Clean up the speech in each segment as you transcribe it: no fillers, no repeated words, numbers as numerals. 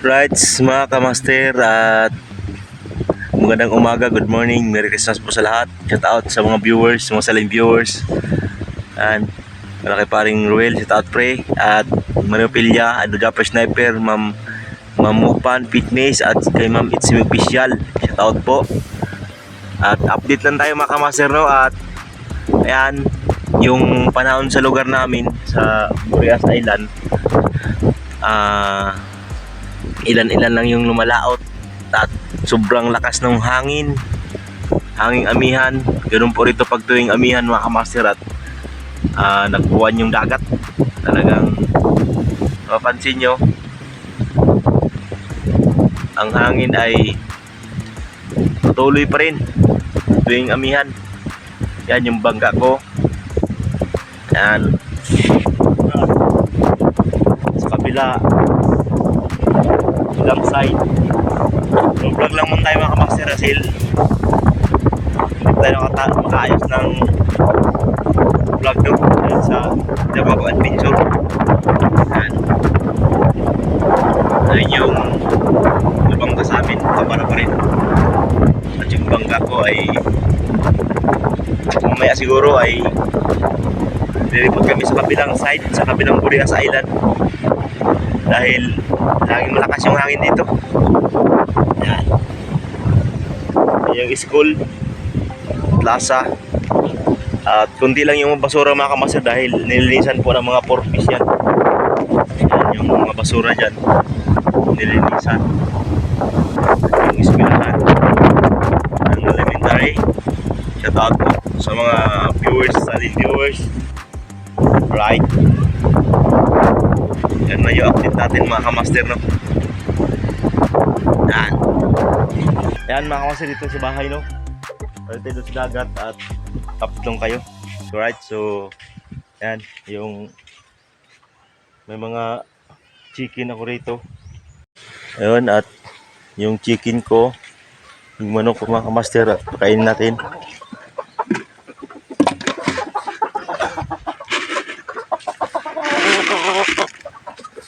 Right, mga kamaster at magandang umaga, good morning, Merry Christmas po sa lahat. Shout out sa mga viewers, mga saling viewers. And malaki paring Ruel, shout out pre. At Manopilya, Ado Japper Sniper, Ma'am Mupan Fitness at kay Ma'am Itsim Official. Shout out po. At update lang tayo mga kamaster, no? At ayan, yung panahon sa lugar namin sa Burias Island, ilan-ilan lang yung lumalaot at sobrang lakas ng hanging amihan. Ganun po rito pag tuwing amihan mga kamaster at nagbuwan yung dagat. Talagang mapapansin nyo, ang hangin ay patuloy pa rin tuwing amihan. Yan yung bangka ko. Yan. Sa kabila, ilang side. So vlog lang muna tayo mga kamaster Rasil. Hindi tayo makaayos ng vlog do sa Davao Adventure. Yan. Ayun yung bangka sa amin, kabara pa rin. At yung bangka ko ay mamaya siguro ay nilipot kami sa kabilang side, sa kabilang Burias Island dahil laging malakas yung hangin dito. Yan. Yung school, plaza, at kundi lang yung basura mga kamaster dahil nilinisan po ng mga porpoise yan. Yan yung mga basura dyan, nilinisan. Yung eskwelahan ng elementary. Shout out po sa mga viewers, silent viewers. Right. Yan na yung update natin mga kamaster, no? Yan. Yan mga kamaster, dito sa bahay, no? Dito tayo sa dagat at updong kayo. So, right, so yan, yung may mga chicken ako rito. Ayun, at yung chicken ko, yung manok ko mga kamaster, at pakainin natin.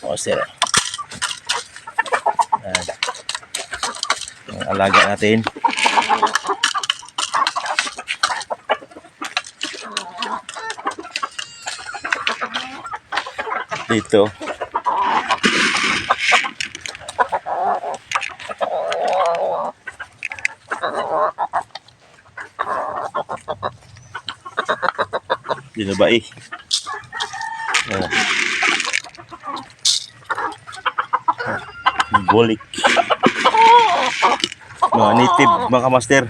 Kamaster. Yan. Yung alaga natin. Dito. Binabai. Bolik. Mga native mga kamaster.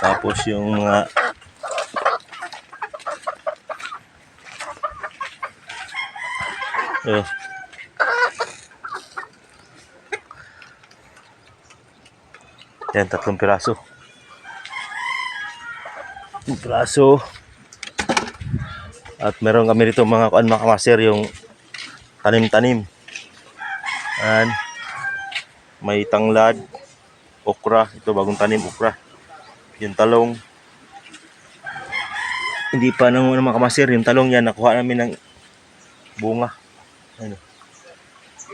Tapos yung mga yan, 3 piraso. At meron kami rito mga kamaster, yung tanim-tanim. And may tanglad, okra, ito bagong tanim okra. Yung talong, hindi pa nang mga kamaster, yung talong yan nakuha namin ng bunga. Ano?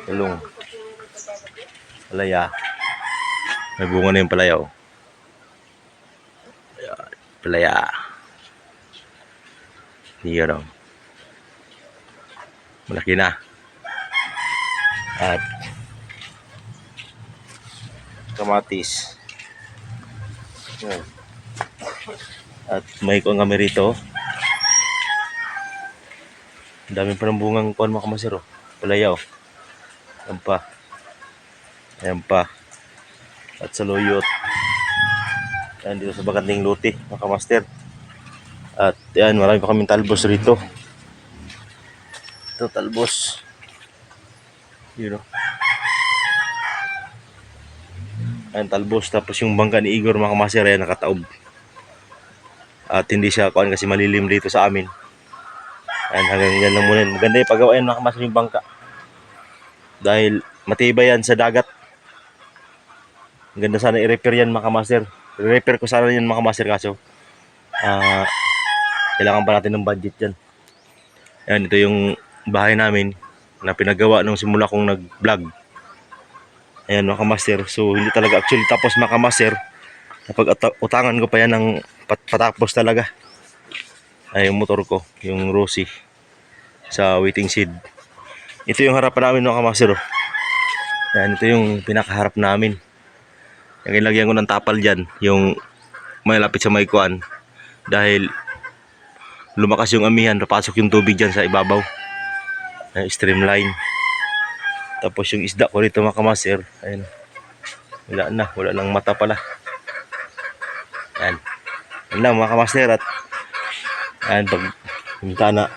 Talong. Palaya. May bunga na yung palaya, oh. Palaya. Yun, oh. Malaki na. At kamatis. Yan. At may kuwan kami rito. Ang dami pa ng bungang kuwan mga kamaster, oh. Palaya, oh. Ayan pa. Ayan pa. At sa luyot. Ayan dito sa Bakanting Luti mga kamaster. At yan, marami pa kaming talbos rito. Ito talbos. Yun, oh. Ayan talbos. Tapos yung bangka ni Igor mga kamaster, ayan nakataob. At hindi siya kuan kasi malilim dito sa amin. Ayan, hanggang yan lang muna. Maganda yung pagawa yan mga kamaster yung bangka. Dahil matibay yan sa dagat. Ang ganda sana i-repair yan mga kamaster. I-repair ko sana yan mga kamaster kaso Ah, kailangan pa natin ng budget dyan. Ayan, ito yung bahay namin na pinagawa nung simula kong nag-vlog. Ayan mga kamaster. So hindi talaga actually tapos mga kamaster. Napag-utangan ko pa yan ng patapos talaga. Ay yung motor ko, yung Rossi sa waiting shed. Ito yung harapan namin mga kamaster. Oh. Ayan, ito yung pinakaharap namin. Yung ilagyan ko ng tapal dyan, yung may lapit sa may kuan. Dahil lumakas yung amihan, napasok yung tubig dyan sa ibabaw. Streamline. Tapos yung isda ko rito mga kamaster, ayun. Wala nang mata pala. Ayan. Yan lang mga kamaster at ayan, pag bintana,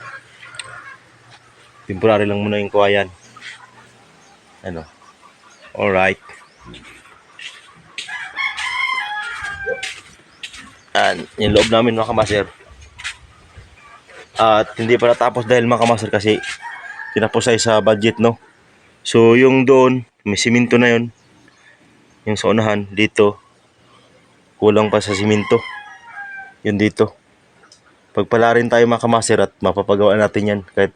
temporary lang muna yung kuwayan. Ano. Alright. Ayan, yung loob namin mga kamaster. At hindi pa natapos dahil mga kamaster kasi tinapos ay sa budget, no. So yung doon, may siminto na yun. Yung sa unahan, dito, kulang pa sa siminto. Yun dito. Pagpala rin tayo mga kamaster at mapapagawa natin yan. Kahit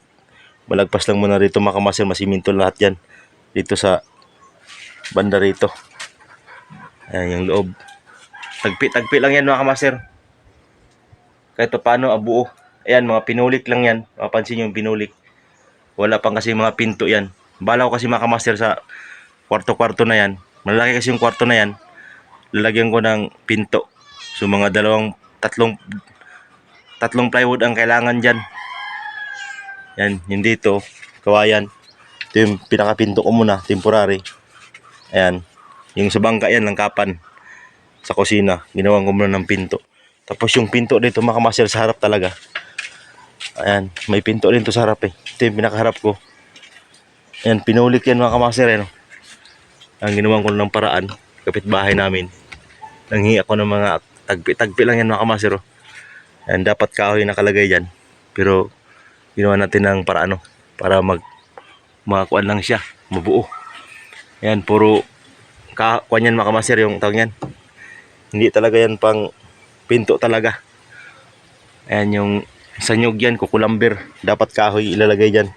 malagpas lang muna rito mga kamaster, masiminto lahat yan. Dito sa banda rito. Ayan yung loob. Tagpi lang yan mga kamaster. Kahit pa paano abuo. Ayan mga pinulik lang yan. Mapansin nyo yung pinulik. Wala pang kasi mga pinto yan. Bala ko kasi mga kamaster sa kwarto-kwarto na yan. Malaki kasi yung kwarto na yan. Lalagyan ko ng pinto. So mga tatlong plywood ang kailangan dyan. Yan, yung dito, kawayan. Ito yung pinakapinto ko muna, temporary. Ayan, yung sa bangka yan, langkapan. Sa kusina, ginawan ko muna ng pinto. Tapos yung pinto dito, mga kamaster, sa harap talaga. Ayan, may pinto din to sa harap eh. Ito yung pinakaharap ko. Ayan, pinulik yan mga kamaster eh, no? Ang ginawan ko ng paraan, kapitbahay namin. Nanghingi ako ng mga tagpi lang yan mga kamaster. Oh. Ayan, dapat kahoy nakalagay dyan. Pero ginawa natin ng paraan, no? Para makakuan lang siya, mabuo. Ayan, puro kuan yan mga kamaster, yung tawag yan. Hindi talaga yan pang pinto talaga. Ayan yung sanyog yan, kukulamber. Dapat kahoy ilalagay dyan.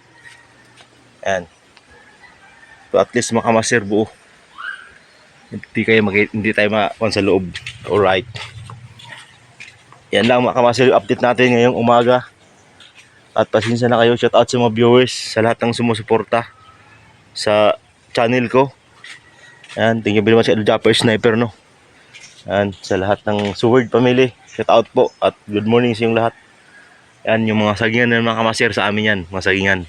Ayan. So at least mga kamaster buo. Hindi tayo makakuan sa loob. Alright. Yan lang mga kamaster yung update natin ngayong umaga. At pasensya na kayo, shout out sa mga viewers, sa lahat ng sumusuporta sa channel ko. Ayan, thank you very much El Japper Sniper, no. Ayan, sa lahat ng Sword family, shout out po at good morning sa inyong lahat. Ayan, yung mga sagingan ng mga kamaster sa amin yan, mga sagingan.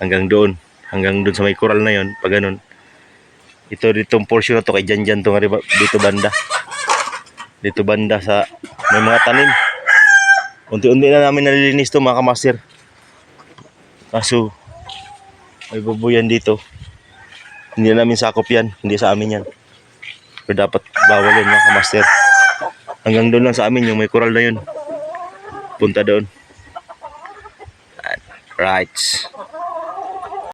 Hanggang doon sa may coral na yon, pag ganun. Ditong portion na to kay Janjan to, dito banda. Dito banda sa may mga tanim. Unti-unti na namin nalilinis to mga kamaster. Kaso may babuyan dito. Hindi na namin sakop yan, hindi sa amin yan. Pero dapat bawal yan mga kamaster. Hanggang doon lang sa amin, yung may coral na yun. Punta doon. Right.